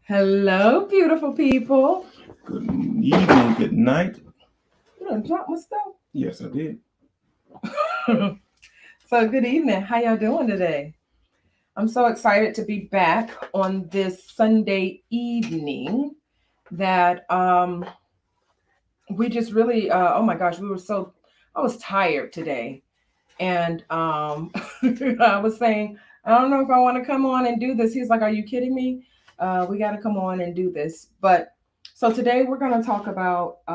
Hello, beautiful people. Good evening, good night. You done dropped my stuff. Yes, I did. So, good evening. How y'all doing today? I'm so excited to be back on this Sunday evening that we just really oh my gosh, I was tired today. And I was saying, I don't know if I want to come on and do this. He's like, "Are you kidding me? We got to come on and do this." But so today we're going to talk about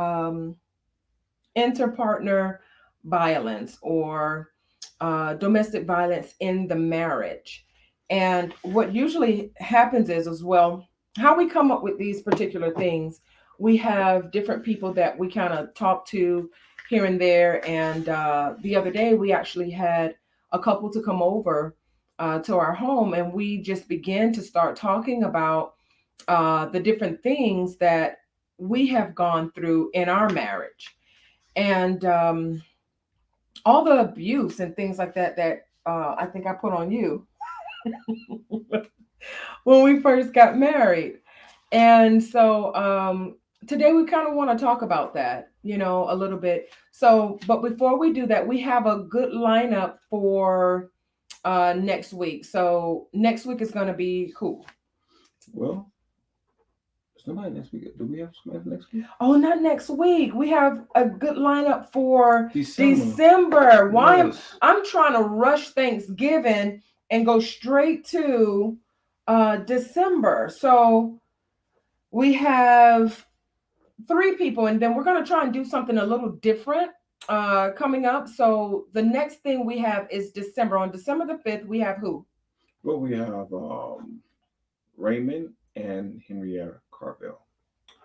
interpartner violence or domestic violence in the marriage. And what usually happens is, as well, how we come up with these particular things. We have different people that we kind of talk to here and there. And the other day, we actually had a couple to come over to our home, and we just began to start talking about the different things that we have gone through in our marriage and all the abuse and things like that I think I put on you when we first got married. And so today we kind of want to talk about that, a little bit. So, but before we do that, we have a good lineup for next week. So next week is going to be who? Well, somebody next week. Do we have somebody next week? Oh, not next week. We have a good lineup for December. December. Why am Yes. I'm trying to rush Thanksgiving and go straight to December. So we have three people, and then we're gonna try and do something a little different coming up. So the next thing we have is December. On December the 5th, we have who? Well, we have Raymond and Henrietta Carville.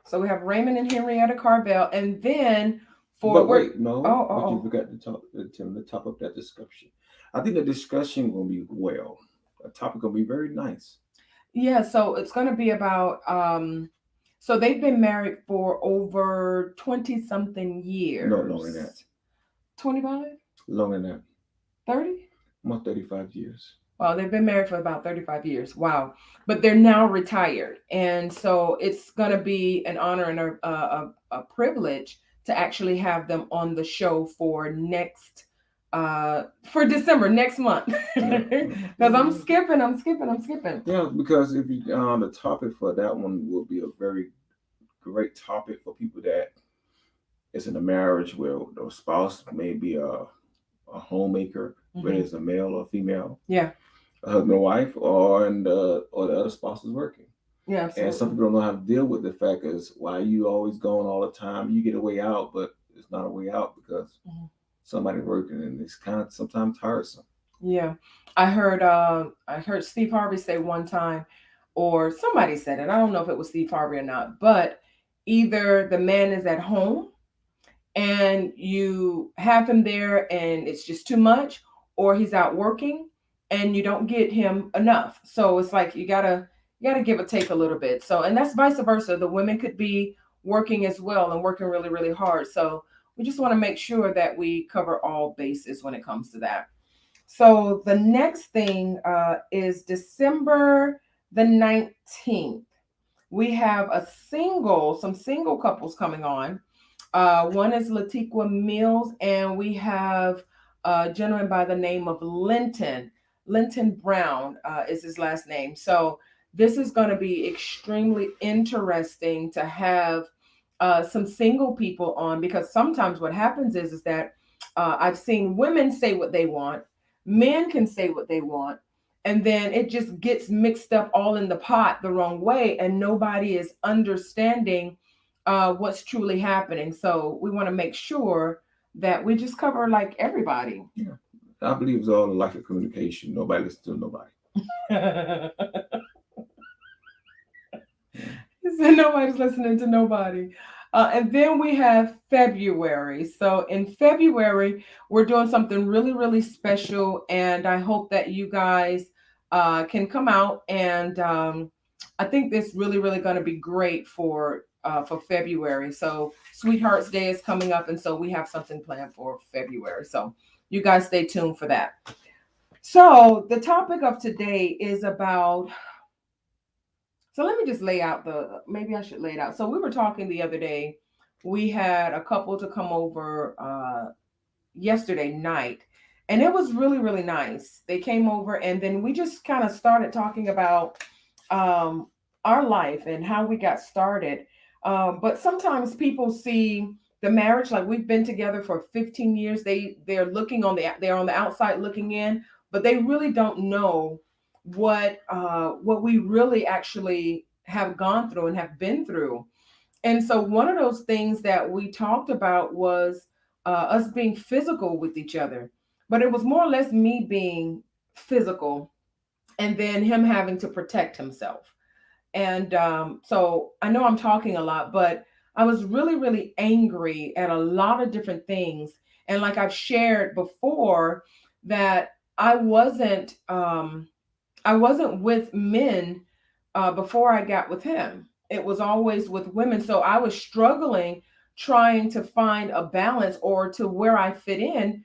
So we have Raymond and Henrietta Carvel, and then for But we're wait, no, oh oh but you oh forgot to talk to the top of that discussion. I think the discussion will be well. The topic will be very nice. Yeah, so it's going to be about so they've been married for over 20 something No, longer than that. years. 25? Longer than that. 30? Almost 35 years. Well, they've been married for about 35 years. Wow. But they're now retired. And so it's going to be an honor and a privilege to actually have them on the show for December next month. Yeah. Because I'm skipping. Yeah, because if you the topic for that one will be a very great topic for people that is in a marriage where the spouse may be a homemaker, whether Mhm. it's a male or female, Yeah. a husband or wife, or the other spouse is working. Yeah, And some absolutely. people don't know how to deal with the fact is why you always going all the time. You get a way out, but it's not a way out because Mhm. somebody working and it's kind of sometimes tiresome. Yeah. I heard Steve Harvey say one time, or somebody said it. I don't know if it was Steve Harvey or not, but either the man is at home and you have him there and it's just too much, or he's out working and you don't get him enough. So it's like you gotta give or take a little bit. So, and that's vice versa. The women could be working as well and working really, really hard. So we just want to make sure that we cover all bases when it comes to that. So the next thing is December the 19th. We have some single couples coming on. One is Latiqua Mills, and we have a gentleman by the name of Linton. Linton Brown is his last name. So this is going to be extremely interesting to have some single people on, because sometimes what happens is that I've seen women say what they want, men can say what they want, and then it just gets mixed up all in the pot the wrong way, and nobody is understanding what's truly happening. So we want to make sure that we just cover like everybody. Yeah, I believe it's all a lack of communication. Nobody listens to nobody. Yeah. So nobody's listening to nobody. And then we have February. So in February, we're doing something really, really special. And I hope that you guys can come out. And I think this really, really going to be great for February. So Sweethearts Day is coming up. And so we have something planned for February. So you guys stay tuned for that. So the topic of today is about So let me just lay out maybe I should lay it out. So we were talking the other day. We had a couple to come over yesterday night, and it was really, really nice. They came over, and then we just kind of started talking about um, our life and how we got started. But sometimes people see the marriage, like we've been together for 15 years. They're on the outside looking in, but they really don't know what we really actually have gone through and have been through. And so one of those things that we talked about was us being physical with each other, but it was more or less me being physical and then him having to protect himself. And so I know I'm talking a lot, but I was really, really angry at a lot of different things. And like I've shared before, that I wasn't I wasn't with men before I got with him. It was always with women. So I was struggling trying to find a balance or to where I fit in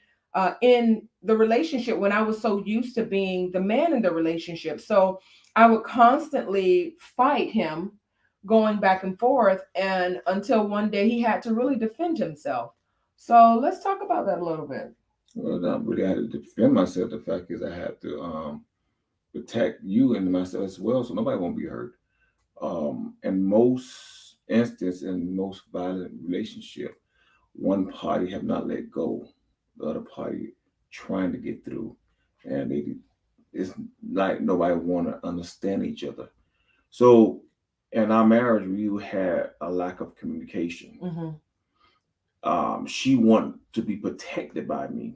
the relationship when I was so used to being the man in the relationship. So I would constantly fight him going back and forth, and until one day he had to really defend himself. So let's talk about that a little bit. Well, not really. I had to defend myself. The fact is, I had to protect you and myself as well, so nobody won't be hurt. In most instances, in most violent relationship, one party have not let go, the other party trying to get through, and it's like nobody want to understand each other. So, in our marriage, we had a lack of communication. Mm-hmm. She wanted to be protected by me,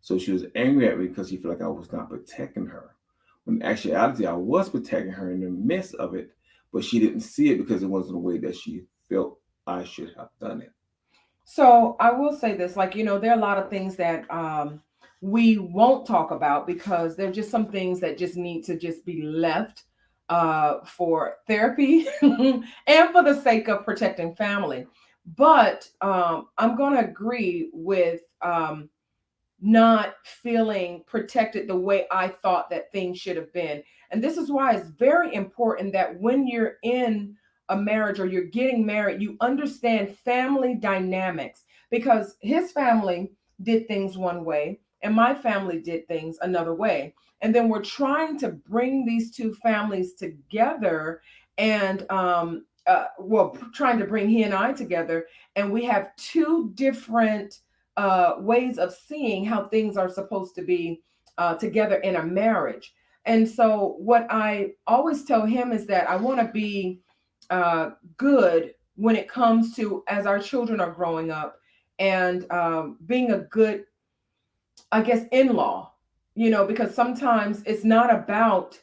so she was angry at me because she felt like I was not protecting her. When in actuality, I was protecting her in the midst of it, but she didn't see it because it wasn't the way that she felt I should have done it. So I will say this, like, there are a lot of things that we won't talk about because they're just some things that just need to just be left for therapy and for the sake of protecting family. But I'm going to agree with not feeling protected the way I thought that things should have been. And this is why it's very important that when you're in a marriage or you're getting married, you understand family dynamics, because his family did things one way and my family did things another way. And then we're trying to bring these two families together and trying to bring he and I together, and we have two different ways of seeing how things are supposed to be together in a marriage. And so, what I always tell him is that I want to be good when it comes to as our children are growing up, and being a good, I guess, in law, because sometimes it's not about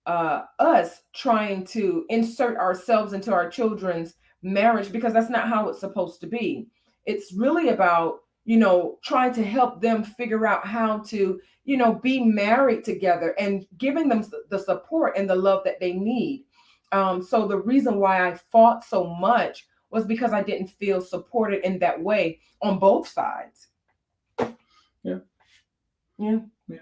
us trying to insert ourselves into our children's marriage, because that's not how it's supposed to be. It's really about, trying to help them figure out how to, be married together and giving them the support and the love that they need. So the reason why I fought so much was because I didn't feel supported in that way on both sides. Yeah, Yeah. yeah.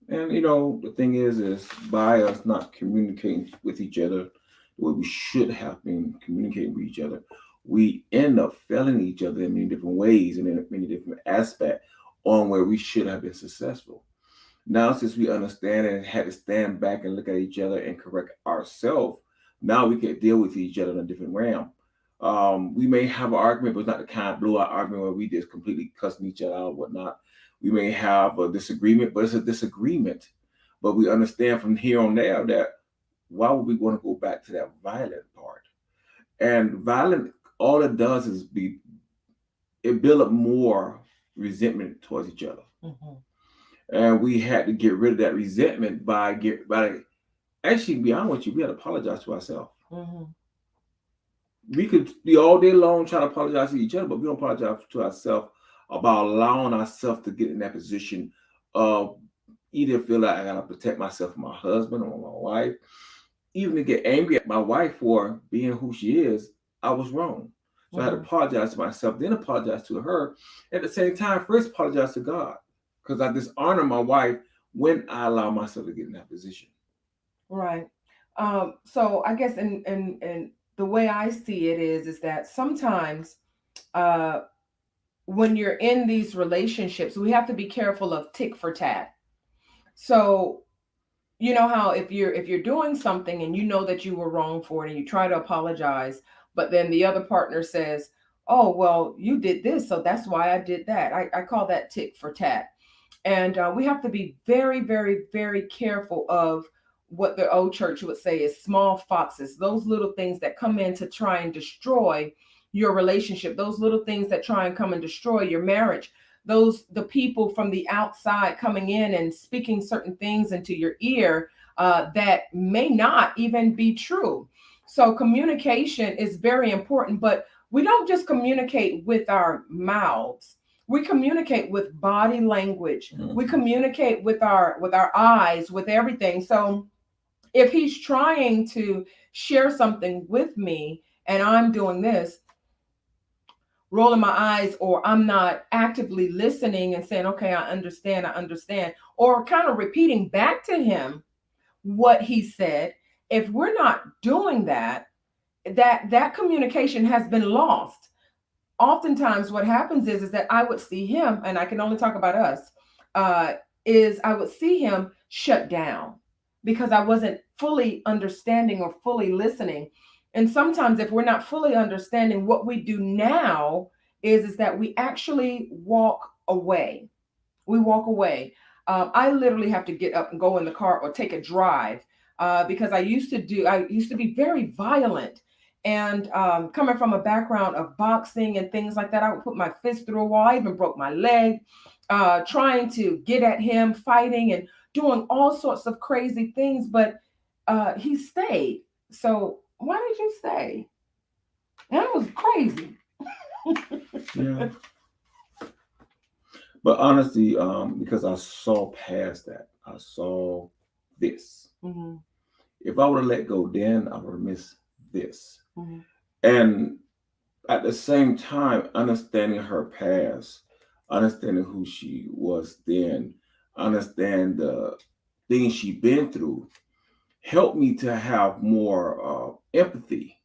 And the thing is by us not communicating with each other the way we should have been communicating with each other, we end up failing each other in many different ways and in many different aspects on where we should have been successful. Now, since we understand and had to stand back and look at each other and correct ourselves, now we can deal with each other in a different realm. We may have an argument, but it's not the kind of blowout argument where we just completely cussing each other out or whatnot. We may have a disagreement, but it's a disagreement. But we understand from here on there that why would we want to go back to that violent part? And violent, all it does is it build up more resentment towards each other. Mm-hmm. And we had to get rid of that resentment by actually be honest with you, we had to apologize to ourselves. Mm-hmm. We could be all day long trying to apologize to each other, but we don't apologize to ourselves about allowing ourselves to get in that position of either feel like I gotta protect myself from my husband or my wife, even to get angry at my wife for being who she is. I was wrong. So I had to Mm-hmm. apologize to myself, then apologize to her. At the same time, first apologize to God. Because I dishonor my wife when I allow myself to get in that position. Right. So I guess in the way I see it is that sometimes uh, when you're in these relationships, we have to be careful of tick for tat. So you know how if you're doing something and you know that you were wrong for it and you try to apologize, but then the other partner says, oh well, you did this, so that's why I did that. I call that tick for tat. And we have to be very, very, very careful of what the old church would say is small foxes, those little things that come in to try and destroy your relationship, those little things that try and come and destroy your marriage, those the people from the outside coming in and speaking certain things into your ear that may not even be true. So communication is very important, but we don't just communicate with our mouths, we communicate with body language, we Mhm. communicate with our eyes, with everything. So if he's trying to share something with me and I'm doing this, rolling my eyes, or I'm not actively listening and saying, okay, I understand, or kind of repeating back to him what he said, if we're not doing that, that communication has been lost. Oftentimes what happens is that I would see him, and I can only talk about us, uh, is I would see him shut down because I wasn't fully understanding or fully listening. And sometimes if we're not fully understanding, what we do now is that we actually walk away. We walk away. I literally have to get up and go in the car or take a drive because I used to be very violent. And coming from a background of boxing and things like that, I would put my fist through a wall. I even broke my leg trying to get at him, fighting and doing all sorts of crazy things. But he stayed. So why did you stay? That was crazy. Yeah. But honestly, because I saw past that, I saw this. Hmm. If I would have let go then, I would have missed this. Hmm. And at the same time, understanding her past, understanding who she was then, understand the things she been through, helped me to have more empathy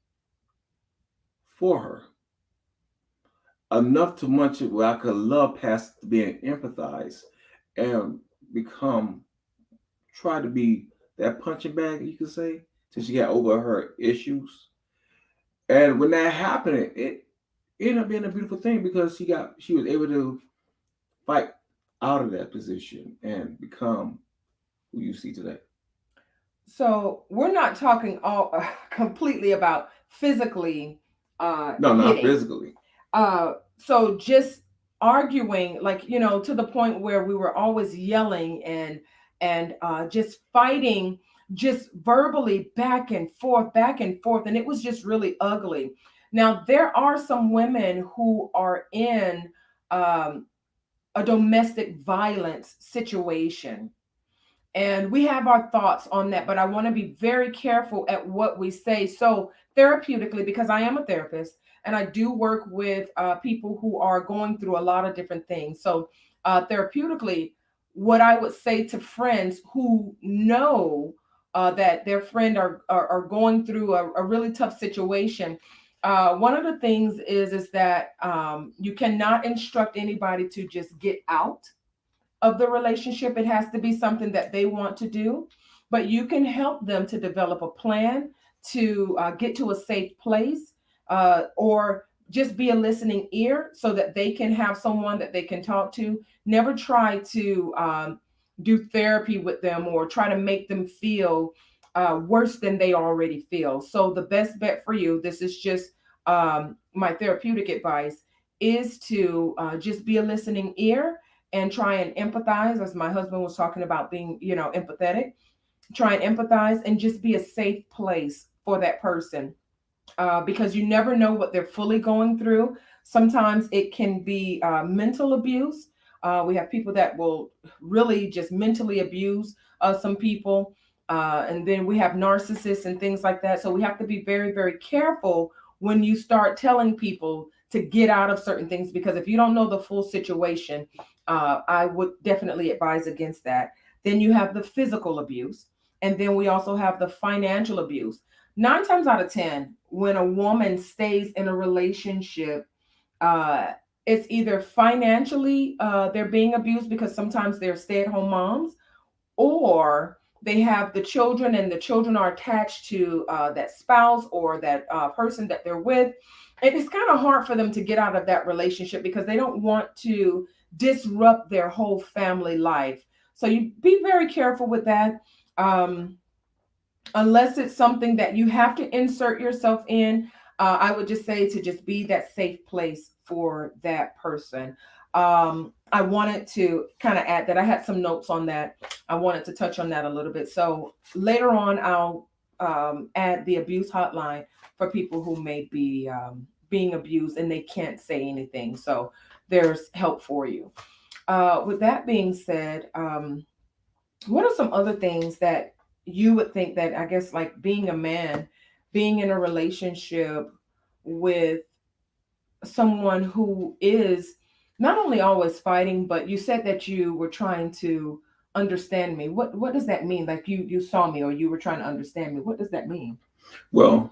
for her. Enough to much where I could love past being empathized and become, try to be that punching bag, you could say, till she got over her issues. And when that happened, it ended up being a beautiful thing because she was able to fight out of that position and become who you see today. So we're not talking all completely about physically No, not hitting. physically. So just arguing, like to the point where we were always yelling and just fighting, just verbally back and forth, and it was just really ugly. Now there are some women who are in um, a domestic violence situation, and we have our thoughts on that, but I want to be very careful at what we say. So therapeutically, because I am a therapist and I do work with people who are going through a lot of different things. So therapeutically, what I would say to friends who know that their friend are going through a really tough situation, one of the things is that you cannot instruct anybody to just get out of the relationship. It has to be something that they want to do, but you can help them to develop a plan to get to a safe place, or just be a listening ear so that they can have someone that they can talk to. Never try to do therapy with them or try to make them feel worse than they already feel. So the best bet for you, this is just my therapeutic advice, is to just be a listening ear and try and empathize, as my husband was talking about being empathetic. Try and empathize and just be a safe place for that person, because you never know what they're fully going through. Sometimes it can be mental abuse. We have people that will really just mentally abuse some people. And then we have narcissists and things like that. So we have to be very, very careful when you start telling people to get out of certain things, because if you don't know the full situation, I would definitely advise against that. Then you have the physical abuse. And then we also have the financial abuse. 9 times out of 10, when a woman stays in a relationship, uh, it's either financially they're being abused because sometimes they're stay-at-home moms, or they have the children and the children are attached to that spouse or that person that they're with. And it's kind of hard for them to get out of that relationship because they don't want to disrupt their whole family life. So you be very careful with that. Um, Unless it's something that you have to insert yourself in, I would just say to just be that safe place for that person. I wanted to kind of add that. I had some notes on that. I wanted to touch on that a little bit. So later on, I'll add the abuse hotline for people who may be being abused and they can't say anything. So there's help for you. With that being said, what are some other things that you would think that, I guess, like being a man, being in a relationship with someone who is not only always fighting, but you said that you were trying to understand me. What does that mean? Like you saw me or you were trying to understand me. What does that mean? Well,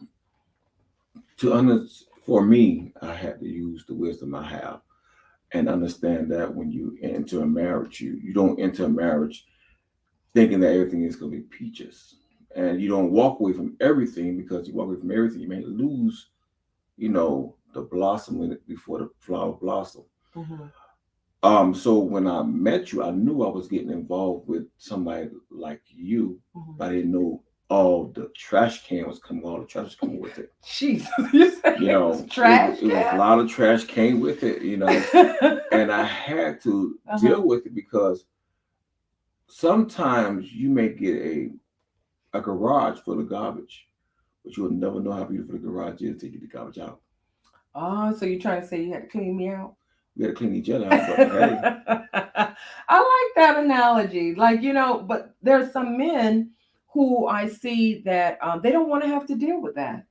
to under for me, I had to use the wisdom I have and understand that when you enter a marriage, you don't enter a marriage thinking that everything is going to be peaches, and you don't walk away from everything, because you walk away from everything, you may lose, the blossom before the flower blossom. Mm-hmm. So when I met you, I knew I was getting involved with somebody like you, Mm-hmm. but I didn't know all the trash can was coming, all the trash was coming with it. Jesus, you said You it was know, trash it was a can. lot of trash came with it, and I had to Uh-huh. deal with it because sometimes you may get a garage full of garbage, but you'll never know how beautiful the garage is till you get the garbage out. Oh, so you're trying to say you had to clean me out? We got to clean each other out, but hey, I like that analogy. Like, but there's some men who I see that they don't want to have to deal with that.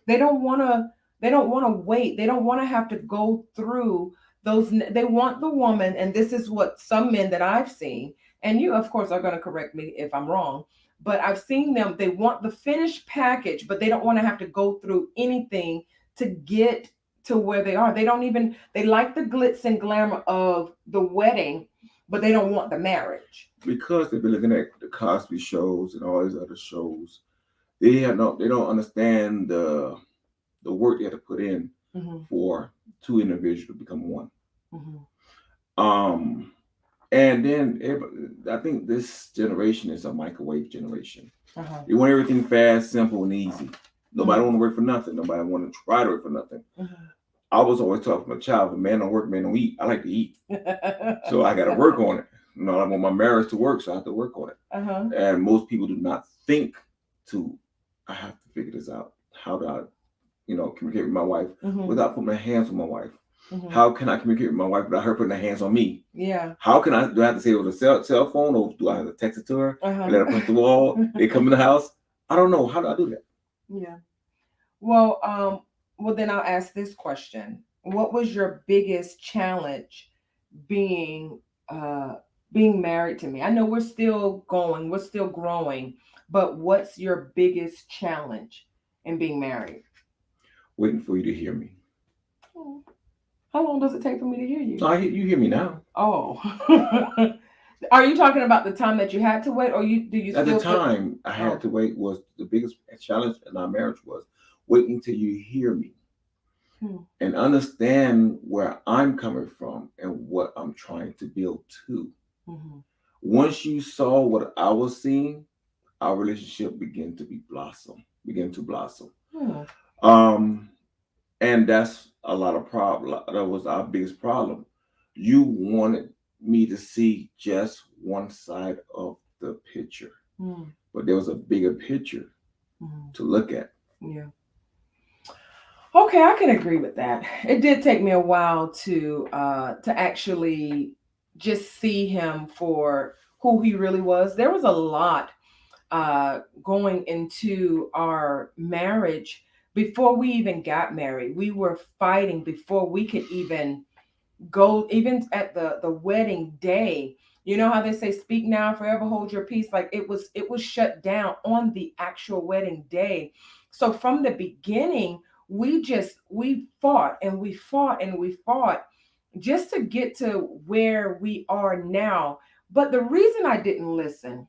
They don't want to. They don't want to wait. They don't want to have to go through those. They want the woman, and this is what some men that I've seen, and you, of course, are going to correct me if I'm wrong. But I've seen them. They want the finished package, but they don't want to have to go through anything to get to where they are. They don't even, they like the glitz and glamour of the wedding, but they don't want the marriage. because they've been looking at the Cosby shows and all these other shows, they don't understand the work they have to put in Mm-hmm. for two individuals to become one. Mm-hmm. Um, and then I think this generation is a microwave generation. Uh-huh. They want everything fast, simple, and easy. Nobody Mm-hmm. want to work for nothing. Nobody want to try to work for nothing. Mm-hmm. I was always taught from a child, if a man don't work, man don't eat. I like to eat, so I got to work on it. I want my marriage to work, so I have to work on it. Uh-huh. And most people do not think to, I have to figure this out. How do I, communicate with my wife Mm-hmm. without putting my hands on my wife? Mm-hmm. How can I communicate with my wife without her putting her hands on me? Yeah. How can I, do I have to say it with a cell phone, or do I have to text it to her and let her punch the Uh-huh. wall? They come in the house. I don't know. How do I do that? Yeah. Well, then I'll ask this question. What was your biggest challenge being being married to me? I know we're still going, we're still growing, but what's your biggest challenge in being married? Waiting for you to hear me. Oh, how long does it take for me to hear you? No, you hear me now. Oh. Are you talking about the time that you had to wait, or do you At the still feel? time, I had Oh. to wait. Was the biggest challenge in our marriage was waiting till you hear me Hmm. and understand where I'm coming from and what I'm trying to build to. Mhm. Once you saw what I was seeing, our relationship began to blossom. Hmm. Um, and that's a lot of problem. That was our biggest problem. You wanted me to see just one side of the picture, Hmm. but there was a bigger picture Hmm. to look at. Yeah. Okay, I can agree with that. It did take me a while to actually just see him for who he really was. There was a lot going into our marriage before we even got married. We were fighting before we could even go, even at the wedding day. You know how they say, speak now, forever hold your peace. Like it was shut down on the actual wedding day. So from the beginning, we fought and we fought and we fought just to get to where we are now. But the reason I didn't listen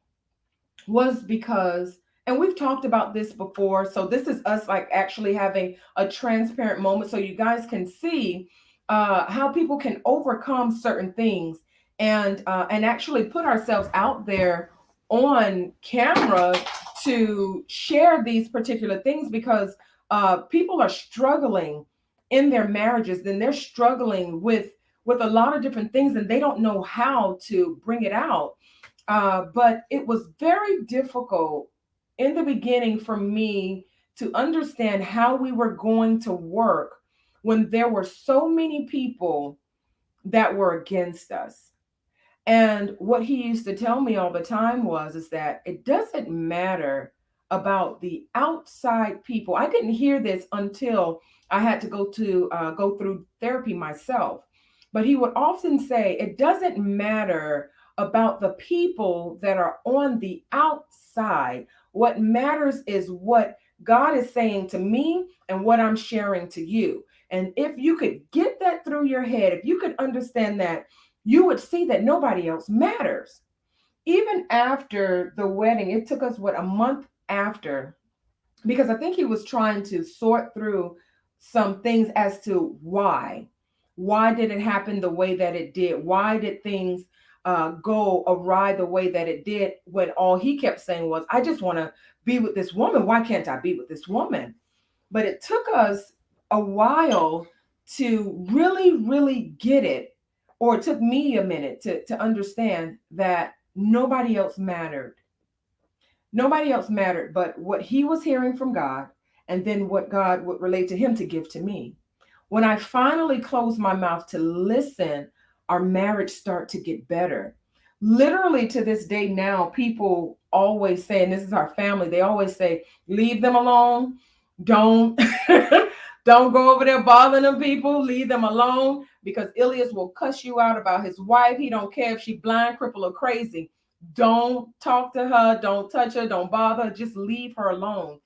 was because, and we've talked about this before, so this is us like actually having a transparent moment so you guys can see how people can overcome certain things and actually put ourselves out there on camera to share these particular things, because people are struggling in their marriages, then they're struggling with a lot of different things and they don't know how to bring it out. But it was very difficult in the beginning for me to understand how we were going to work when there were so many people that were against us. And what he used to tell me all the time was is that it doesn't matter about the outside people. I didn't hear this until I had to go through therapy myself. But he would often say it doesn't matter about the people that are on the outside. What matters is what God is saying to me and what I'm sharing to you. And if you could get that through your head, if you could understand that, you would see that nobody else matters. Even after the wedding, it took us what, a month after, because I think he was trying to sort through some things as to why. Why did it happen the way that it did? Why did things go awry the way that it did, when all he kept saying was, I just want to be with this woman. Why can't I be with this woman? But it took us a while to really, really get it, or it took me a minute to understand that nobody else mattered. Nobody else mattered but what he was hearing from God, and then what God would relate to him to give to me. When I finally closed my mouth to listen, our marriage started to get better. Literally to this day now, people always say, and this is our family, they always say, leave them alone. Don't don't go over there bothering them people. Leave them alone, because Elias will cuss you out about his wife. He don't care if she blind, crippled, or crazy. Don't talk to her. Don't touch her. Don't bother her. Just leave her alone.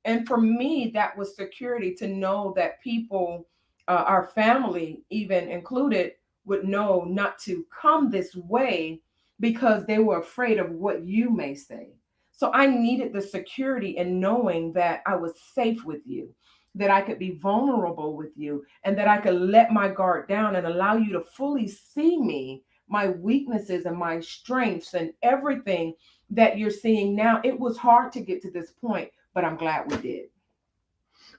And for me, that was security, to know that people, our family even included, would know not to come this way because they were afraid of what you may say. So I needed the security in knowing that I was safe with you, that I could be vulnerable with you, and that I could let my guard down and allow you to fully see me, my weaknesses and my strengths and everything that you're seeing now. It was hard to get to this point, but I'm glad we did.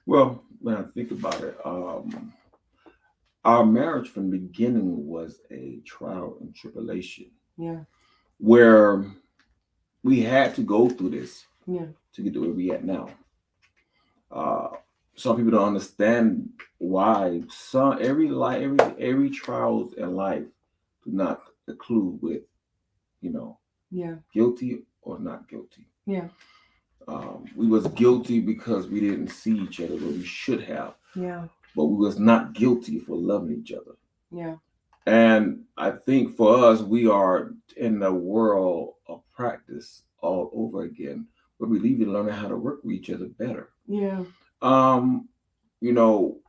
Well, when I think about it, our marriage from the beginning was a trial and tribulation Yeah. where we had to go through this Yeah. to get to where we at now. Uh, some people don't understand why some every trials in life do not conclude with, you know, Yeah. guilty or not guilty. Yeah. We was guilty because we didn't see each other where we should have, Yeah. but we was not guilty for loving each other. Yeah. And I think for us, we are in the world of practice all over again, where we leave and learning how to work with each other better. Yeah. Um, you know,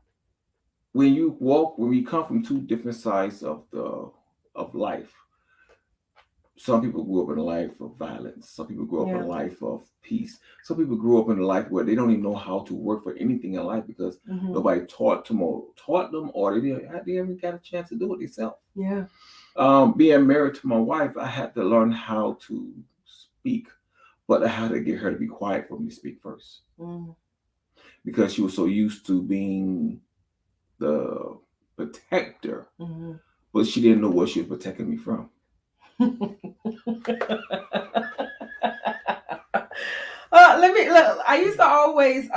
when we come from two different sides of life, some people grew up in a life of violence. Some people grew up in Yeah. a life of peace. Some people grew up in a life where they don't even know how to work for anything in life because Hmm. nobody taught them, or they haven't got a chance to do it themselves. Yeah. Being married to my wife, I had to learn how to speak, but I had to get her to be quiet for me to speak first Mm. because she was so used to being the protector, Hmm. but she didn't know what she was protecting me from. Let me. Look, I used to always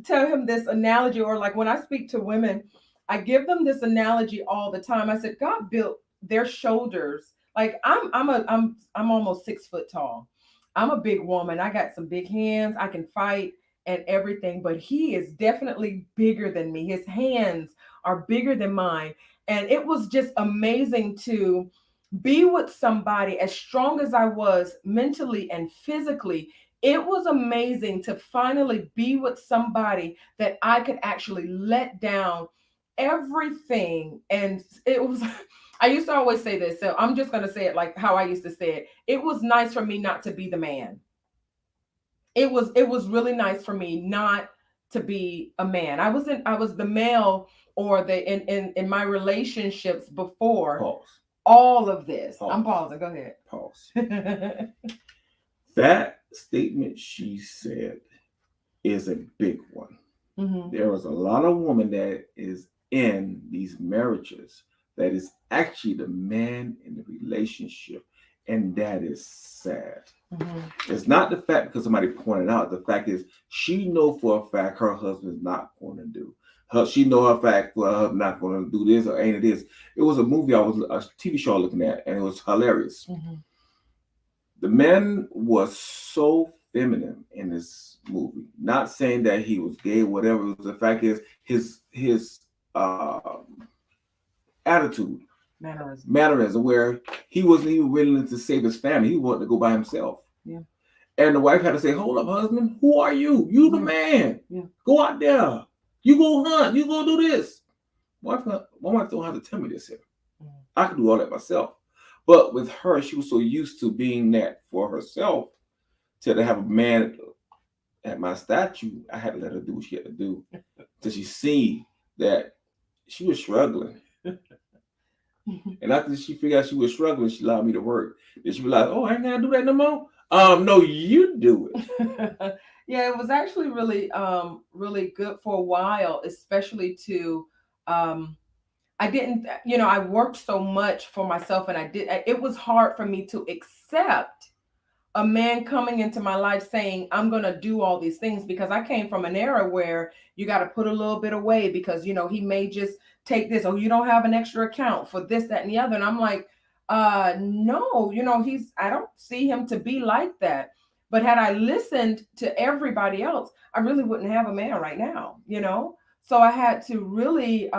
tell him this analogy, or like when I speak to women, I give them this analogy all the time. I said, God built their shoulders. Like I'm almost 6 foot tall. I'm a big woman. I got some big hands. I can fight and everything, but he is definitely bigger than me. His hands are bigger than mine, and it was just amazing to be with somebody as strong as I was mentally and physically. It was amazing to finally be with somebody that I could actually let down everything. And it was, I used to always say this, so I'm just going to say it like how I used to say it. It was nice for me not to be the man. It was really nice for me not to be a man. I was the male, or the in my relationships before Pause. all of this. I'm Pause. pausing. Go ahead. Pause. That statement she said is a big one. Hmm. There is a lot of women that is in these marriages that is actually the man in the relationship, and that is sad. Hmm. It's not the fact because somebody pointed out. The fact is she know for a fact her husband's not going to do. She know her fact for her husband not going to do this or ain't it this. It was a movie I was a TV show looking at, and it was hilarious. Hmm. The man was so feminine in this movie. Not saying that he was gay, whatever. The fact is his attitude, Mannerism. mannerism, where he wasn't even willing to save his family. He wanted to go by himself. Yeah. And the wife had to say, "Hold up, husband. Who are you? You the Yeah. man. Yeah. Go out there. You go hunt. You go do this." My wife don't have to tell me this here. Mhm. I can do all that myself. But with her, she was so used to being that for herself to have a man at my statue. I had to let her do what she had to do till she see that she was struggling. And after she figured out she was struggling, she allowed me to work. Then she realized, oh, I ain't gotta do that no more. No, you do it. Yeah, it was actually really really good for a while, especially to I didn't, I worked so much for myself, and it was hard for me to accept a man coming into my life saying, I'm going to do all these things, because I came from an era where you got to put a little bit away because, he may just take this, or you don't have an extra account for this, that, and the other. And I'm like, no, I don't see him to be like that. But had I listened to everybody else, I really wouldn't have a man right now. So I had to really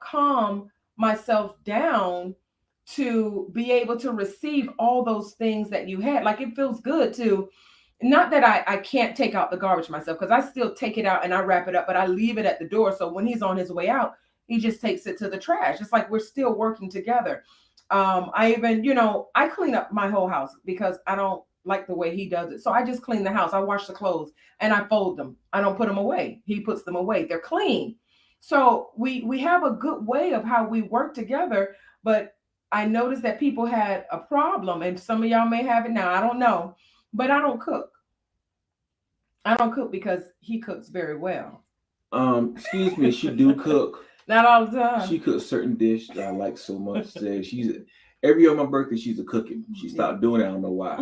calm myself down to be able to receive all those things that you had. Like, it feels good to, not that I can't take out the garbage myself, because I still take it out and I wrap it up, but I leave it at the door. So when he's on his way out, he just takes it to the trash. It's like we're still working together. I even, I clean up my whole house because I don't like the way he does it. So I just clean the house. I wash the clothes and I fold them. I don't put them away. He puts them away. They're clean. So we have a good way of how we work together. But I noticed that people had a problem, and some of y'all may have it now. I don't know, but I don't cook. I don't cook because he cooks very well. Excuse me, she do cook. Not all the time. She cooks certain dish that I like so much. Say she's every year on my birthday she's a cooking. She stopped doing it. I don't know why,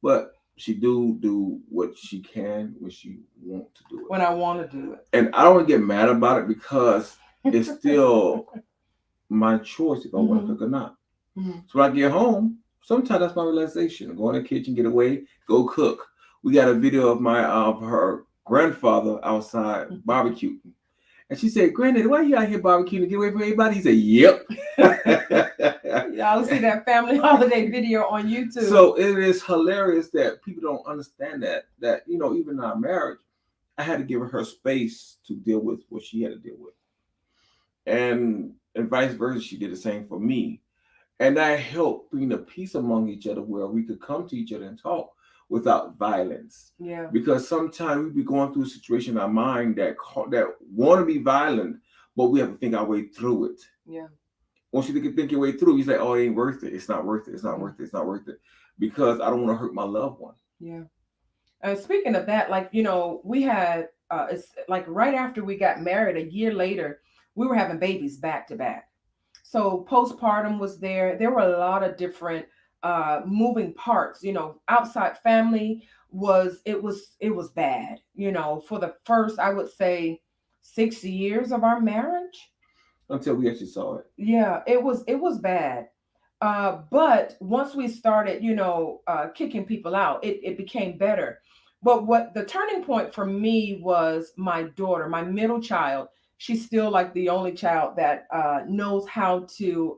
but she do what she can when she want to do it. When I want to do it, and I don't get mad about it because it's still my choice if I want to cook or not. Mhm. So when I get home, sometimes that's my realization. Go in the kitchen, get away, go cook. We got a video of my her grandfather outside barbecuing. And she said, Granddaddy, why you out here barbecuing to get away from everybody? He said, Yep. Y'all see that family holiday video on YouTube. So it is hilarious that people don't understand that even in our marriage, I had to give her space to deal with what she had to deal with. And vice versa, she did the same for me. And that helped bring a peace among each other where we could come to each other and talk without violence. Yeah. Because sometimes we be going through a situation in our mind that want to be violent, but we have to think our way through it. Yeah. Once you think your way through, you say, "Oh, it ain't worth it. It's not worth it. It's not worth it. It's not worth it," because I don't want to hurt my loved one. Yeah. Speaking of that, like, we had, it's like right after we got married, a year later, we were having babies back to back. So postpartum was there. There were a lot of different moving parts. Outside family it was bad. For the first, I would say, 6 years of our marriage. Until we actually saw it. Yeah, it was bad. But once we started, kicking people out, it became better. But what the turning point for me was my daughter, my middle child. She's still like the only child that knows how to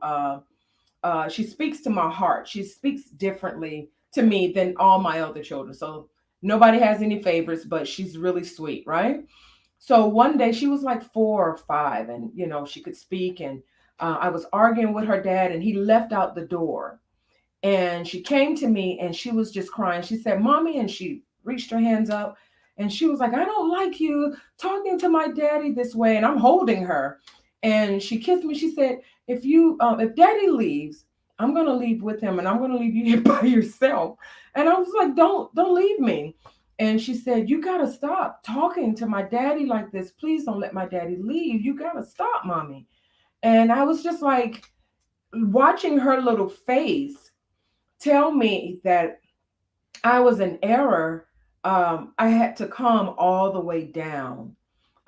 she speaks to my heart. She speaks differently to me than all my other children. So nobody has any favorites, but she's really sweet, right? So one day she was like 4 or 5, and she could speak. And I was arguing with her dad, and he left out the door. And she came to me, and she was just crying. She said, "Mommy," and she reached her hands up, and she was like, "I don't like you talking to my daddy this way." And I'm holding her, and she kissed me. She said, if daddy leaves, I'm gonna leave with him, and I'm gonna leave you here by yourself." And I was like, don't leave me. And she said, "You gotta stop talking to my daddy like this. Please don't let my daddy leave. You gotta stop, mommy." And I was just like watching her little face tell me that I was in error. I had to calm all the way down.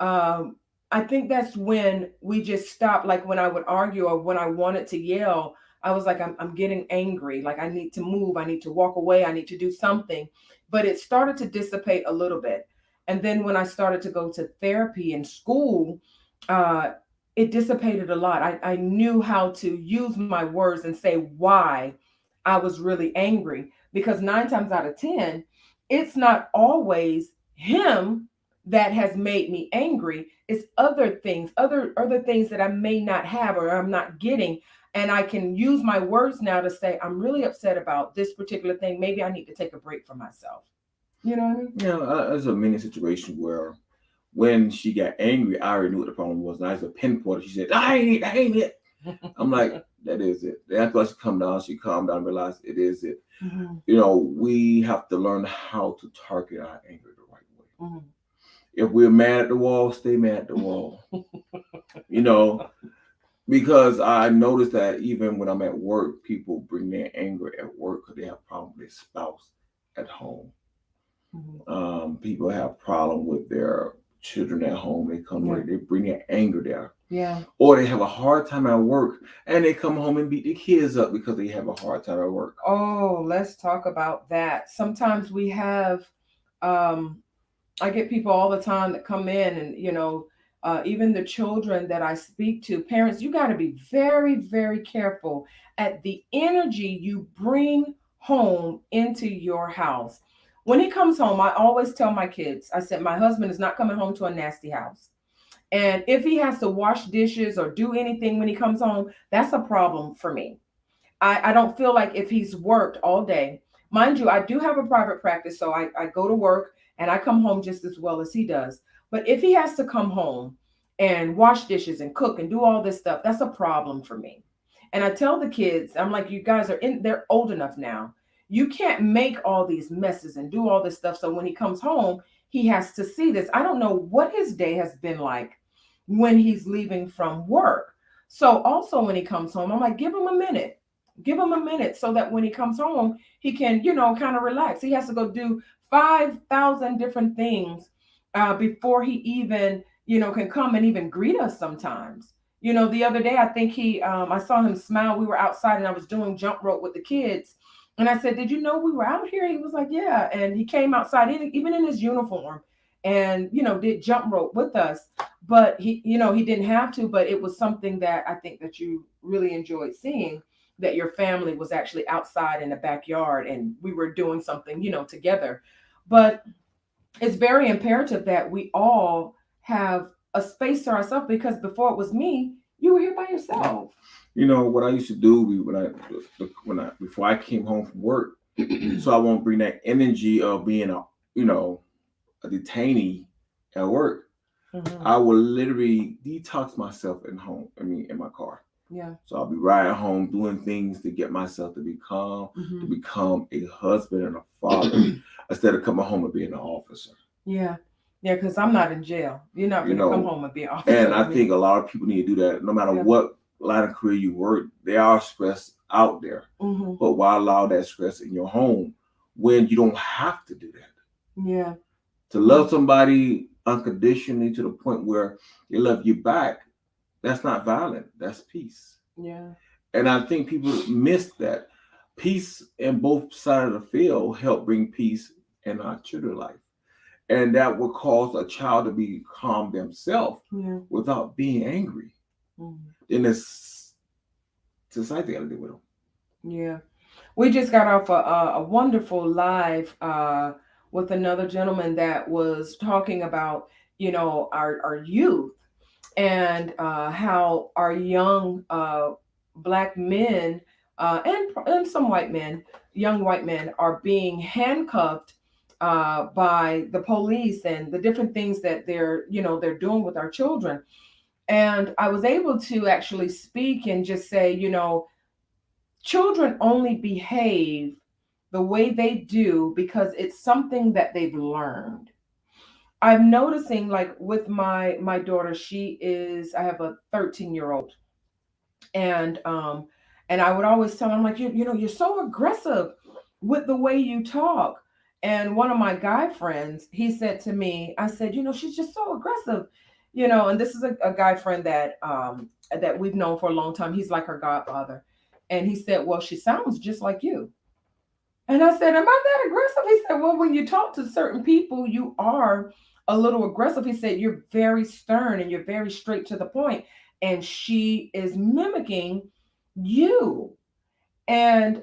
Um, I think that's when we just stopped. Like when I would argue or when I wanted to yell, I was like, I'm getting angry. Like I need to move. I need to walk away. I need to do something. But it started to dissipate a little bit. And then when I started to go to therapy in school, uh, it dissipated a lot. I knew how to use my words and say why I was really angry, because 9 times out of 10, it's not always him that has made me angry. It's other things, other things that I may not have or I'm not getting. And I can use my words now to say, I'm really upset about this particular thing. Maybe I need to take a break for myself. You know what I mean? Yeah, there's a many situation where when she got angry, I already knew what the problem was. And I just pinpointed. She said, I ain't it." I'm like, that is it. After she she calmed down and realized it is it. Mm-hmm. We have to learn how to target our anger the right way. Mm-hmm. If we're mad at the wall, stay mad at the wall. you know, because I noticed that even when I'm at work, people bring their anger at work because they have problem with their spouse at home. Mm-hmm. People have problem with their children at home. They come Yeah. right, they bring their anger there. Yeah. Or they have a hard time at work and they come home and beat the kids up because they have a hard time at work. Oh, let's talk about that. Sometimes we have, um, I get people all the time that come in, and even the children that I speak to, parents, you got to be very, very careful at the energy you bring home into your house. When he comes home, I always tell my kids, I said, my husband is not coming home to a nasty house. And if he has to wash dishes or do anything when he comes home, that's a problem for me. I don't feel like if he's worked all day, mind you, I do have a private practice, so I go to work and I come home just as well as he does. But if he has to come home and wash dishes and cook and do all this stuff, that's a problem for me. And I tell the kids, I'm like, you guys they're old enough now. You can't make all these messes and do all this stuff. So when he comes home, he has to see this. I don't know what his day has been like when he's leaving from work. So also when he comes home, I'm like, give him a minute. Give him a minute so that when he comes home, he can, kind of relax. He has to go do 5,000 different things before he even, can come and even greet us sometimes. The other day, I think I saw him smile. We were outside and I was doing jump rope with the kids. And I said, "Did you know we were out here?" He was like, "Yeah." And he came outside, even in his uniform, and, did jump rope with us. But he didn't have to, but it was something that I think that you really enjoyed seeing, that your family was actually outside in the backyard and we were doing something, together. But it's very imperative that we all have a space to ourselves, because before it was me, you were here by yourself. What I used to do when I before I came home from work, so I won't bring that energy of being a detainee at work. Mm-hmm. I will literally detox myself in home. I mean, in my car. Yeah. So I'll be riding home doing things to get myself to be calm, Mm-hmm. to become a husband and a father, instead of coming home and being an officer. Yeah. Yeah, because I'm not in jail. You're not You going to come know, home and be an officer and I with me. think a lot of people need to do that. No matter Yeah. what line of career you work, there are stress out there. Mm-hmm. But why allow that stress in your home when you don't have to do that? Yeah. To love somebody unconditionally to the point where they love you back, that's not violent. That's peace. Yeah. And I think people miss that. Peace in both sides of the field help bring peace in our children's life. And that will cause a child to be calm themselves Yeah. without being angry. Mm-hmm. Then it's society got to deal with them. Yeah. We just got off a wonderful live with another gentleman that was talking about, our youth, and how our young black men, and some white men, young white men, are being handcuffed by the police, and the different things that they're doing with our children. And I was able to actually speak and just say, children only behave the way they do because it's something that they've learned. I'm noticing, like, with my daughter, I have a 13-year-old, and I would always tell her, I'm like, you're so aggressive with the way you talk. And one of my guy friends, he said to me, I said, she's just so aggressive, and this is a guy friend that we've known for a long time. He's like her godfather. And he said, well, she sounds just like you. And I said, am I that aggressive? He said, well, when you talk to certain people, you are a little aggressive. He said, you're very stern and you're very straight to the point. And she is mimicking you. And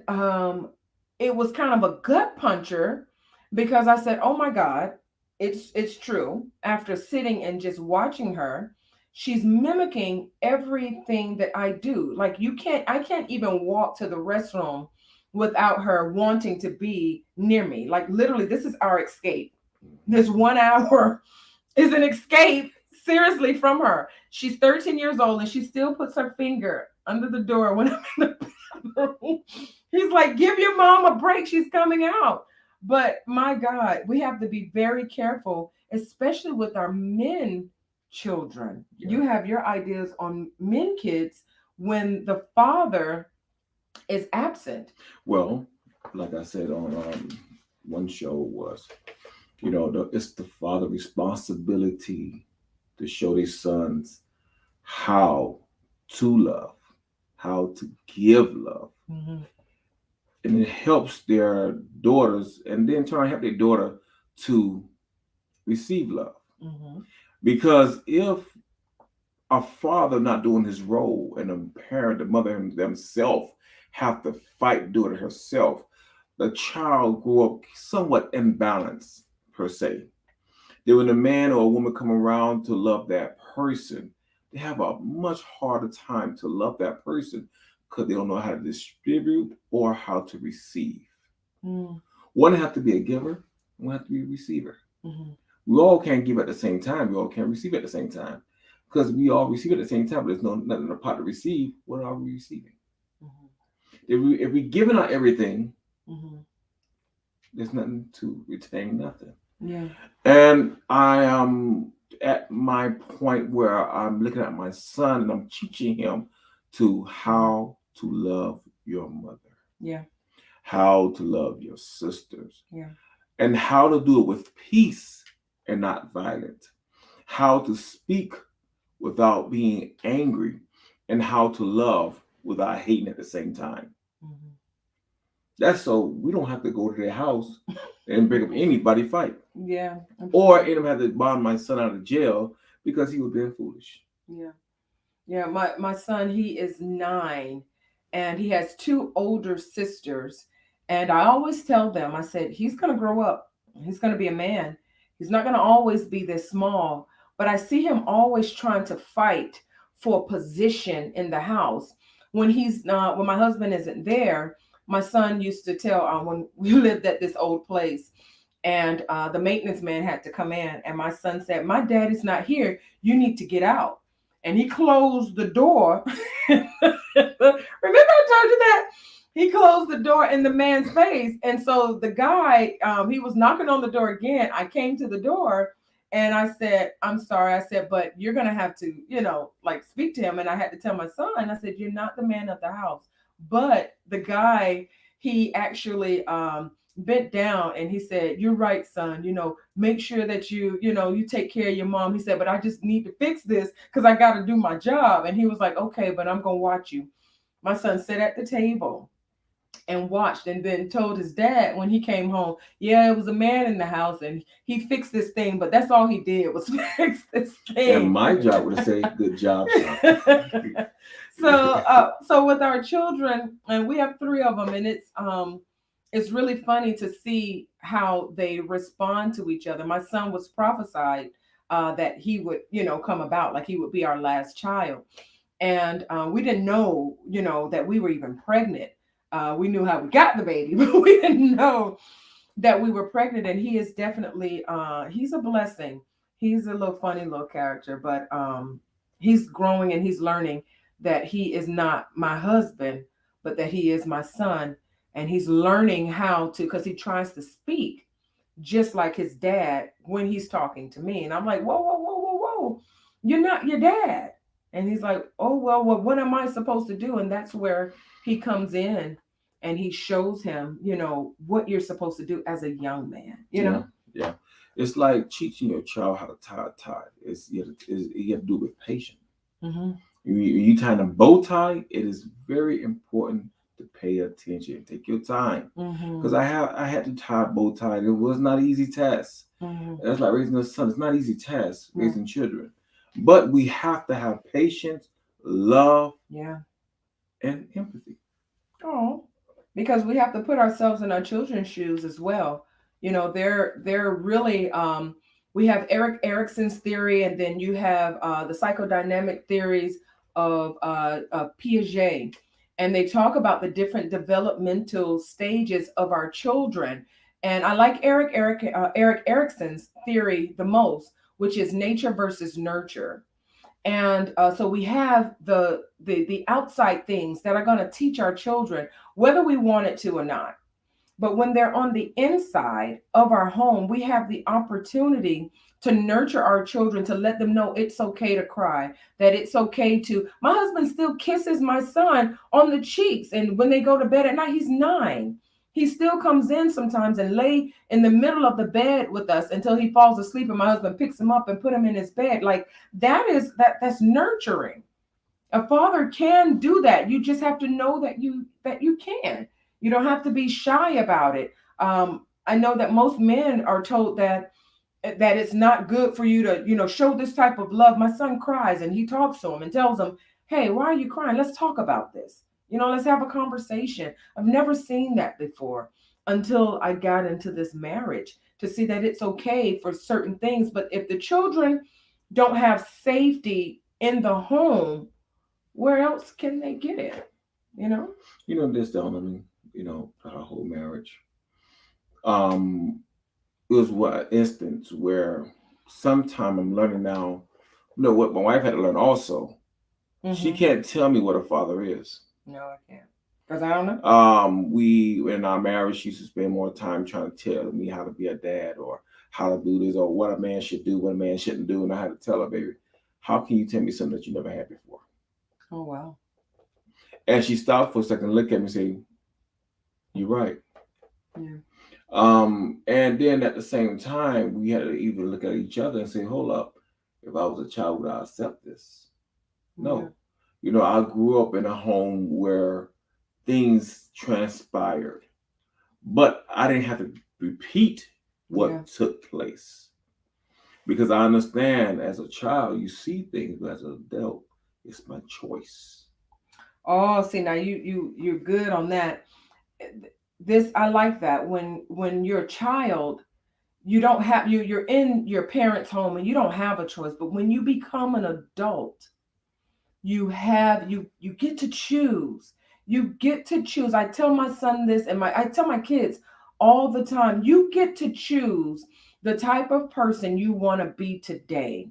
it was kind of a gut puncher, because I said, oh my God, it's true. After sitting and just watching her, she's mimicking everything that I do. Like, I can't even walk to the restroom without her wanting to be near me. Like, literally, this is our escape. This 1 hour is an escape, seriously, from her. She's 13 years old and she still puts her finger under the door when I'm in the bathroom. He's like, give your mom a break. She's coming out. But my God, we have to be very careful, especially with our men children. Yeah. You have your ideas on men kids when the father is absent. Well, like I said on one show was, it's the father responsibility to show their sons how to love, how to give love. Mm-hmm. And it helps their daughters, and then try to help their daughter to receive love. Mm-hmm. Because if a father not doing his role, and a parent, the mother themselves, have to fight doing it herself, the child grew up somewhat imbalanced per se. Then when a man or a woman come around to love that person, they have a much harder time to love that person because they don't know how to distribute or how to receive. Mm-hmm. One have to be a giver, one have to be a receiver. Mm-hmm. We all can't give at the same time. We all can't receive at the same time. Because we all receive at the same time, but there's nothing in the pot to receive. What are we receiving? Mm-hmm. If we giving out everything, Mm-hmm. there's nothing to retain nothing. Yeah. And I am at my point where I'm looking at my son and I'm teaching him to how to love your mother. Yeah. How to love your sisters. Yeah. And how to do it with peace and not violent. How to speak without being angry, and how to love without hating at the same time. Mm-hmm. That's so we don't have to go to their house and break up anybody fight. Yeah. Or end up having to bond my son out of jail because he was being foolish. Yeah. Yeah. My son, he is 9, and he has 2 older sisters. And I always tell them, I said, he's going to grow up. He's going to be a man. He's not going to always be this small. But I see him always trying to fight for position in the house. When my husband isn't there, my son used to tell, when we lived at this old place, and the maintenance man had to come in, and my son said, my daddy's not here, you need to get out. And he closed the door. Remember I told you that? He closed the door in the man's face. And so the guy, he was knocking on the door again. I came to the door and I said, I'm sorry. I said, but you're going to have to, like, speak to him. And I had to tell my son, I said, you're not the man of the house. But the guy, he actually bent down and he said, you're right, son, make sure that you take care of your mom. He said, but I just need to fix this because I got to do my job. And he was like, okay, but I'm going to watch you. My son sat at the table and watched, and then told his dad when he came home, yeah, it was a man in the house and he fixed this thing, but that's all he did was fix this thing. And my job would say, good job, son. So with our children, and we have three of them, and it's really funny to see how they respond to each other. My son was prophesied that he would, come about, like he would be our last child, and we didn't know, that we were even pregnant. We knew how we got the baby, but we didn't know that we were pregnant. And he is definitely, he's a blessing. He's a little funny little character, but he's growing and he's learning that he is not my husband, but that he is my son. And he's learning how to, because he tries to speak just like his dad when he's talking to me. And I'm like, whoa, whoa, whoa, whoa, whoa, you're not your dad. And he's like, oh, well, what am I supposed to do? And that's where he comes in and he shows him, what you're supposed to do as a young man. Yeah, yeah. It's like teaching your child how to tie a tie. You have to do it with patience. Mm-hmm. You tying a bow tie, it is very important to pay attention. Take your time, Mm-hmm. because I had to tie a bow tie. It was not an easy task. Mm-hmm. That's like raising a son. It's not an easy task Mm-hmm. raising children, but we have to have patience, love, Yeah. and empathy. Oh, because we have to put ourselves in our children's shoes as well. They're really we have Eric Erickson's theory, and then you have the psychodynamic theories of Piaget, and they talk about the different developmental stages of our children. And I like Eric Erickson's theory the most, which is nature versus nurture. And so we have the outside things that are going to teach our children, whether we want it to or not. But when they're on the inside of our home, we have the opportunity to nurture our children, to let them know it's okay to cry, that it's okay to. My husband still kisses my son on the cheeks, and when they go to bed at night, he's 9. He still comes in sometimes and lay in the middle of the bed with us until he falls asleep, and my husband picks him up and put him in his bed. Like that's nurturing. A father can do that. You just have to know that you can. You don't have to be shy about it. I know that most men are told that it's not good for you to, show this type of love. My son cries and he talks to him and tells him, hey, why are you crying? Let's talk about this. Let's have a conversation. I've never seen that before until I got into this marriage, to see that it's okay for certain things. But if the children don't have safety in the home, where else can they get it? You know? This dawned on me. Our whole marriage. Um, it was what instance where sometime I'm learning now. What my wife had to learn also. She Mm-hmm. can't tell me what a father is. No, I can't. Because I don't know. We in our marriage, she used to spend more time trying to tell me how to be a dad, or how to do this, or what a man should do, what a man shouldn't do. And I had to tell her, baby, how can you tell me something that you never had before? Oh, wow. And she stopped for a second, look at me, and say, "You're right." Yeah. And then at the same time, we had to even look at each other and say, "Hold up, if I was a child, would I accept this?" Yeah. No. I grew up in a home where things transpired, but I didn't have to repeat Yeah. what took place, because I understand as a child you see things, but as an adult, it's my choice. Oh, see, now you're good on that. This, I like that. When you're a child, you don't have you're in your parents' home and you don't have a choice. But when you become an adult, you get to choose. You get to choose. I tell my son this, and I tell my kids all the time, you get to choose the type of person you want to be today.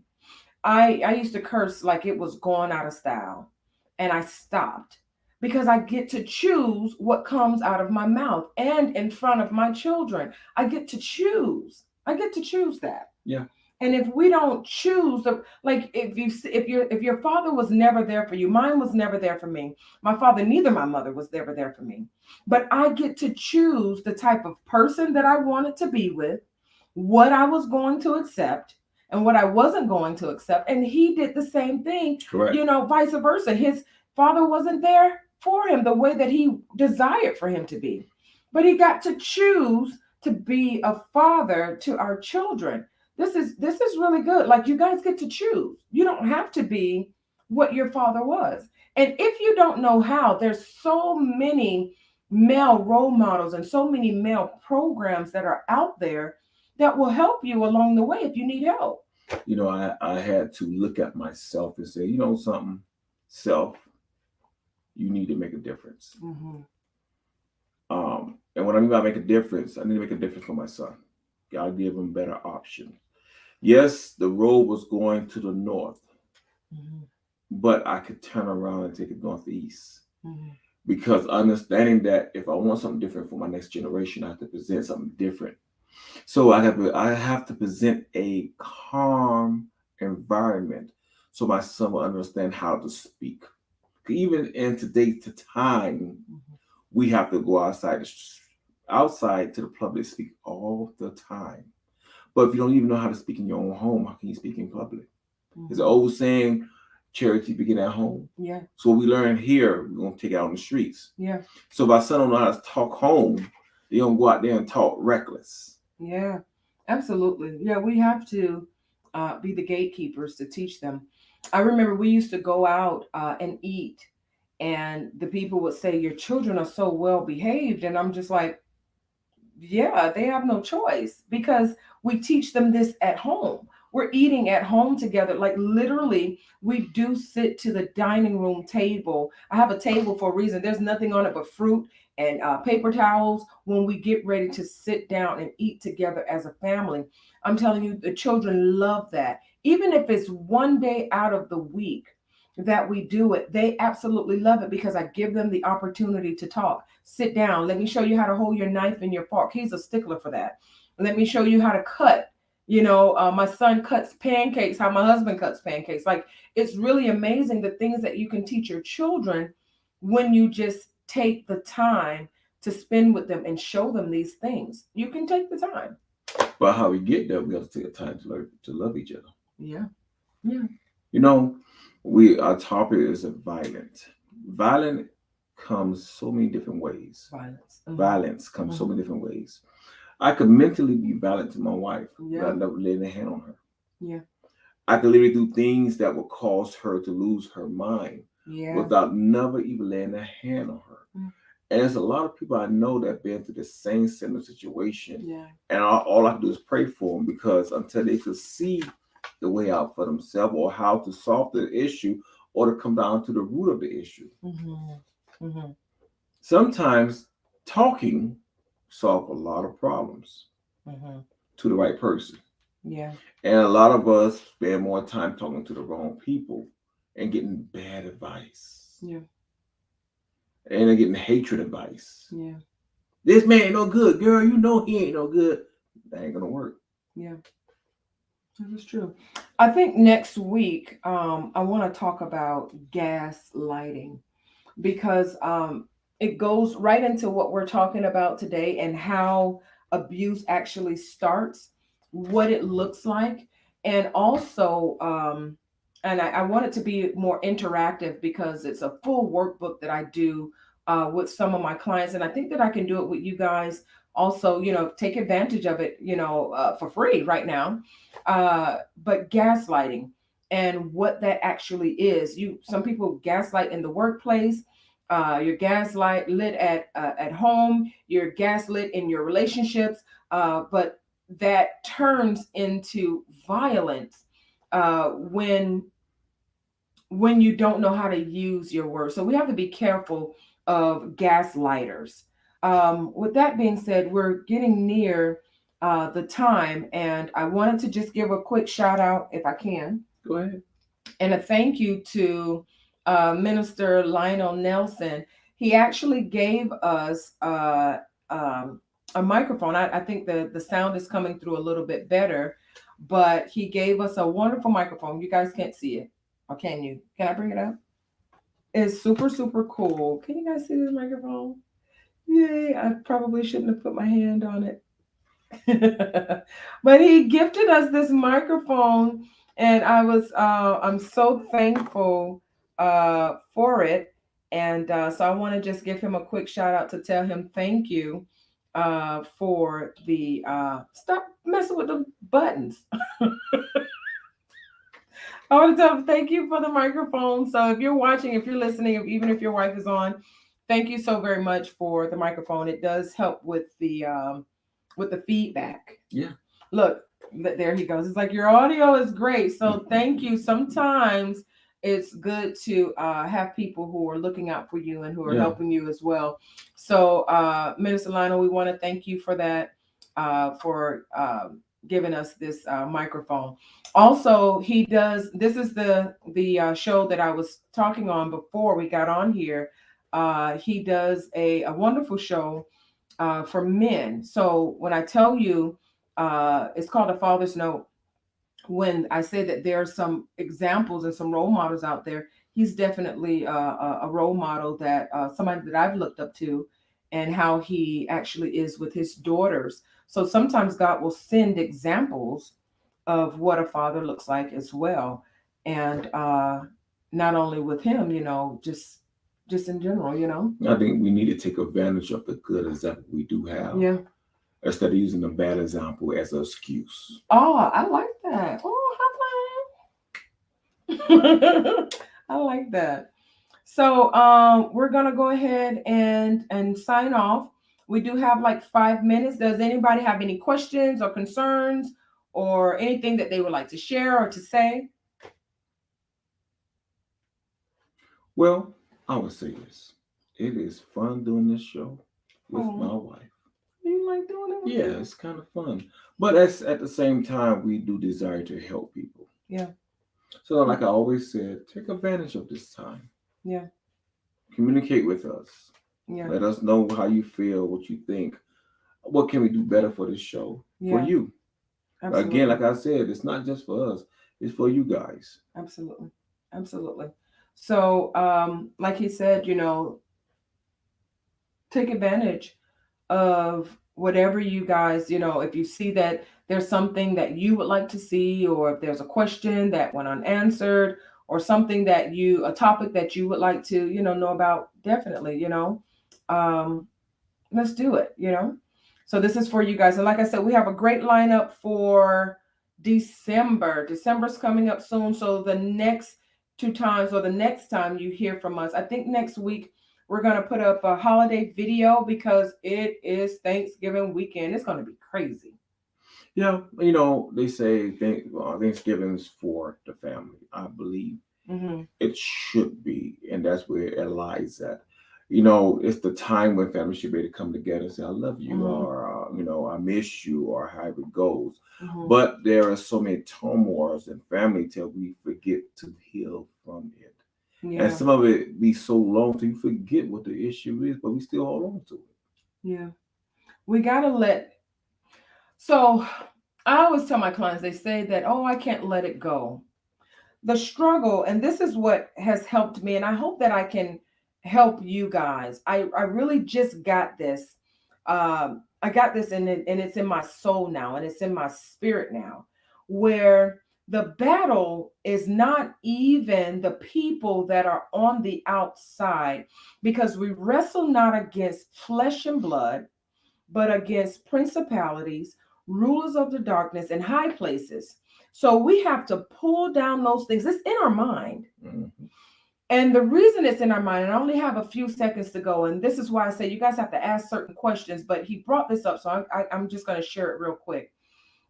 I used to curse like it was going out of style, and I stopped, because I get to choose what comes out of my mouth and in front of my children. I get to choose. I get to choose that. Yeah. And if we don't choose the, like, if your father was never there for you, mine was never there for me. My father, neither my mother was never there for me. But I get to choose the type of person that I wanted to be with, what I was going to accept and what I wasn't going to accept. And he did the same thing, Correct. vice versa. His father wasn't there for him the way that he desired for him to be. But he got to choose to be a father to our children. This is really good. Like, you guys get to choose. You don't have to be what your father was. And if you don't know how, there's so many male role models and so many male programs that are out there that will help you along the way if you need help. I had to look at myself and say, something, self, you need to make a difference. Mm-hmm. And what I mean by make a difference, I need to make a difference for my son. God give him better options. Yes, the road was going to the north, Mm-hmm. but I could turn around and take it northeast. Mm-hmm. Because understanding that if I want something different for my next generation, I have to present something different. So I have to present a calm environment so my son will understand how to speak. Even in today's time, Mm-hmm. we have to go outside to the public, speak all the time. But if you don't even know how to speak in your own home, how can you speak in public? There's an Mm-hmm. old saying, charity begin at home. Yeah. So what we learn here, we're gonna take it out on the streets. Yeah. So if our son don't know how to talk home, they don't go out there and talk reckless. Yeah. Absolutely. Yeah, we have to be the gatekeepers to teach them. I remember we used to go out and eat, and the people would say, "Your children are so well behaved," and I'm just like, yeah, they have no choice because we teach them this at home. We're eating at home together. Like literally, we do sit to the dining room table. I have a table for a reason. There's nothing on it but fruit and paper towels when we get ready to sit down and eat together as a family. I'm telling you, the children love that. Even if it's one day out of the week that we do it, they absolutely love it because I give them the opportunity to talk. Sit down. Let me show you how to hold your knife and your fork. He's a stickler for that. Let me show you how to cut. My son cuts pancakes, how my husband cuts pancakes. Like, it's really amazing the things that you can teach your children when you just take the time to spend with them and show them these things. You can take the time. But how we get there, we have to take the time to love each other. Yeah. Yeah. You know, we our topic is violent. Violent comes so many different ways. Violence. Mm-hmm. Violence comes so Mm-hmm. many different ways. I could mentally be violent to my wife Yeah. without never laying a hand on her. Yeah. I could literally do things that would cause her to lose her mind Yeah. without never even laying a hand on her. Mm. And there's a lot of people I know that have been through the same similar situation. Yeah. And all I can do is pray for them because until they could see the way out for themselves or how to solve the issue or to come down to the root of the issue. Mm-hmm. Mm-hmm. Sometimes talking solve a lot of problems Mm-hmm. to the right person. Yeah. And a lot of us spend more time talking to the wrong people and getting bad advice. Yeah. And they're getting hatred advice. Yeah. This man ain't no good, girl. You know he ain't no good. That ain't gonna work. Yeah. That is true. I think next week, I want to talk about gaslighting because it goes right into what we're talking about today and how abuse actually starts, what it looks like, and also, and I want it to be more interactive because it's a full workbook that I do with some of my clients, and I think that I can do it with you guys also. Take advantage of it, for free right now. But gaslighting and what that actually is. Some people gaslight in the workplace. You're gaslight lit at home. You're gaslit in your relationships. But that turns into violence when you don't know how to use your words. So we have to be careful of gaslighters. With that being said, we're getting near the time, and I wanted to just give a quick shout out, if I can, Go ahead. and a thank you to Minister Lionel Nelson. He actually gave us a microphone. I think the sound is coming through a little bit better, but he gave us a wonderful microphone. You guys can't see it, or can you? Can I bring it up? It's super, super cool. Can you guys see this microphone? Yay! I probably shouldn't have put my hand on it. But he gifted us this microphone, and I'm so thankful for it. And so I want to just give him a quick shout out to tell him thank you for the stop messing with the buttons. I want to tell thank you for the microphone. So if you're watching, if you're listening, even if your wife is on, thank you so very much for the microphone. It does help with the feedback. Yeah. Look, there he goes. It's like your audio is great. So thank you. Sometimes it's good to have people who are looking out for you and who are Yeah. helping you as well. So, Minister Lionel, we want to thank you for that, for giving us this microphone. Also, he does. This is the show that I was talking on before we got on here. He does a wonderful show for men. So when I tell you, it's called A Father's Note. When I say that there are some examples and some role models out there, he's definitely a role model, that somebody that I've looked up to, and how he actually is with his daughters. So sometimes God will send examples of what a father looks like as well, and not only with him, just in general. I think we need to take advantage of the good example we do have, Yeah. instead of using the bad example as an excuse. Oh, I like that. Oh, hi, I like that. So we're gonna go ahead and sign off. We do have like 5 minutes. Does anybody have any questions or concerns or anything that they would like to share or to say? Well, I would say this. It is fun doing this show with Oh, my wife. you like doing it with Yeah, me? it's kind of fun. But at the same time, we do desire to help people. Yeah, So, like I always said, take advantage of this time. yeah, Communicate with us. yeah, Let us know how you feel, what you think. What can we do better for this show? For yeah. you. Again, Absolutely, like I said, it's not just for us, it's for you guys. absolutely, absolutely. So, like he said, take advantage of whatever you guys, if you see that there's something that you would like to see, or if there's a question that went unanswered, or something a topic that you would like to, know about, definitely, um, let's do it. So this is for you guys. And like I said, we have a great lineup for December. December's coming up soon. So the next 2 times, or the next time you hear from us, I think next week we're going to put up a holiday video, because it is Thanksgiving weekend. It's going to be crazy. Yeah, they say Thanksgiving's for the family. I believe Mm-hmm. it should be, and that's where it lies at. It's the time when families should be able to come together and say, "I love you," Mm-hmm. or "I miss you," or however it goes. Mm-hmm. But there are so many turmoils in family till we forget to heal from it, and Yeah. some of it be so long till you forget what the issue is, but we still hold on to it. Yeah. We got to so I always tell my clients, they say that, oh, I can't let it go. The struggle, and this is what has helped me, and I hope that I can help you guys. I really just got this. I got this, and it's in my soul now, and it's in my spirit now, where the battle is not even the people that are on the outside, because we wrestle not against flesh and blood, but against principalities, rulers of the darkness, and high places. So we have to pull down those things. It's in our mind. Mhm. And the reason it's in our mind, and I only have a few seconds to go, and this is why I say you guys have to ask certain questions, but he brought this up, so I'm just going to share it real quick.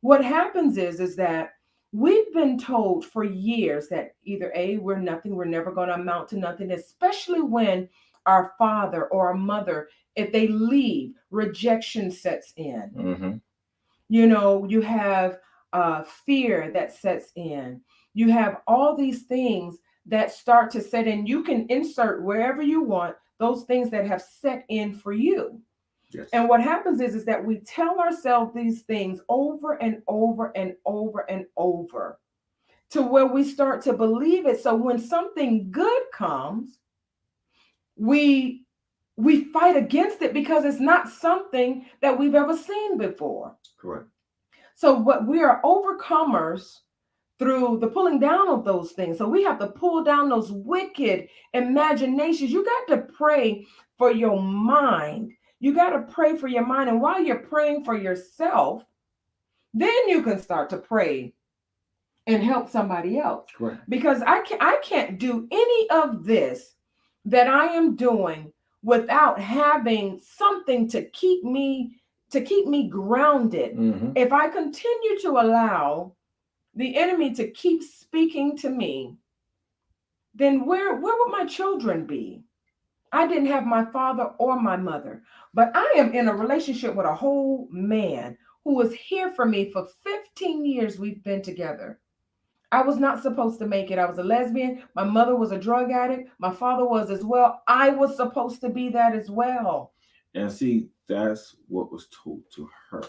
What happens is that we've been told for years that either A, we're nothing, we're never going to amount to nothing, especially when our father or our mother, if they leave, rejection sets in. Mhm. You have fear that sets in. You have all these things that start to set in. You can insert wherever you want those things that have set in for you. Yes. And what happens is that we tell ourselves these things over and over and over and over, to where we start to believe it. So when something good comes, we we fight against it, because it's not something that we've ever seen before. Correct. So what we are overcomers through the pulling down of those things. So we have to pull down those wicked imaginations. You got to pray for your mind. You got to pray for your mind. And while you're praying for yourself, then you can start to pray and help somebody else. Correct. Because I can't do any of this that I am doing without having something to keep me grounded. Mm-hmm. If I continue to allow the enemy to keep speaking to me, then where would my children be? I didn't have my father or my mother, but I am in a relationship with a whole man who was here for me for 15 years. We've been together. I was not supposed to make it. I was a lesbian. My mother was a drug addict. My father was as well. I was supposed to be that as well. And see, that's what was told to her.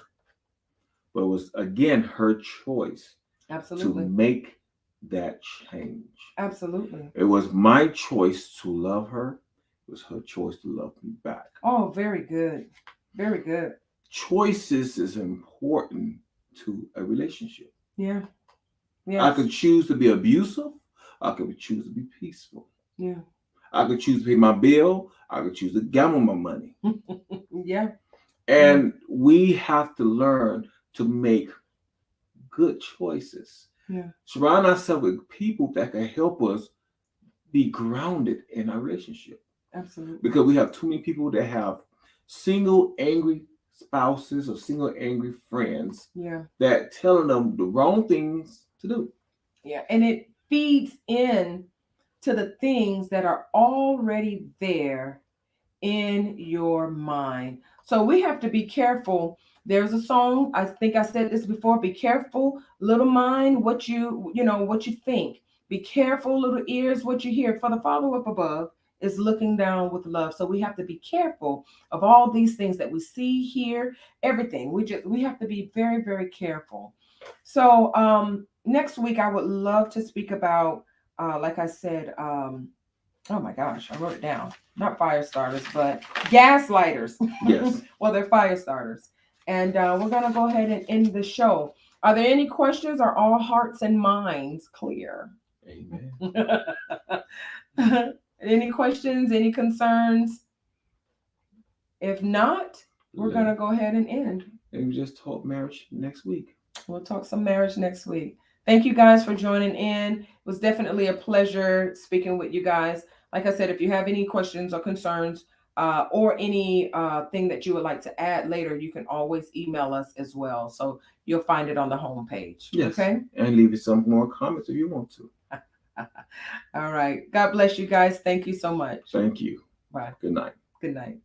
But it was again her choice to Absolutely. make that change. Absolutely. It was my choice to love her. It was her choice to love me back. Oh, very good. Very good. Choices is important to a relationship. Yeah. I Yes. could choose to be abusive. I could choose to be peaceful. Yeah. I could choose to pay my bill. I could choose to gamble my money. Yeah. Yeah. And we have to learn to make good choices. Yeah. Surround ourselves with people that can help us be grounded in our relationship. Absolutely. Because we have too many people that have single angry spouses or single angry friends Yeah. that telling them the wrong things to do. Yeah. And it feeds in to the things that are already there in your mind. So we have to be careful. There's a song, I think I said this before, be careful, little mind, what you think. Be careful, little ears, what you hear. For the Father up above is looking down with love. So we have to be careful of all these things that we see, hear, everything. We have to be very, very careful. So next week I would love to speak about like I said, oh my gosh, I wrote it down. Not fire starters, but gaslighters. Yes. Well, they're fire starters. And we're going to go ahead and end the show. Are there any questions? Are all hearts and minds clear? Amen. Any questions? Any concerns? If not, we're going to go ahead and end. And we just talk marriage next week. We'll talk some marriage next week. Thank you guys for joining in. It was definitely a pleasure speaking with you guys. Like I said, if you have any questions or concerns or any thing that you would like to add later, you can always email us as well. So you'll find it on the homepage. Yes. Okay. And leave us some more comments if you want to. All right. God bless you guys. Thank you so much. Thank you. Bye. Good night. Good night.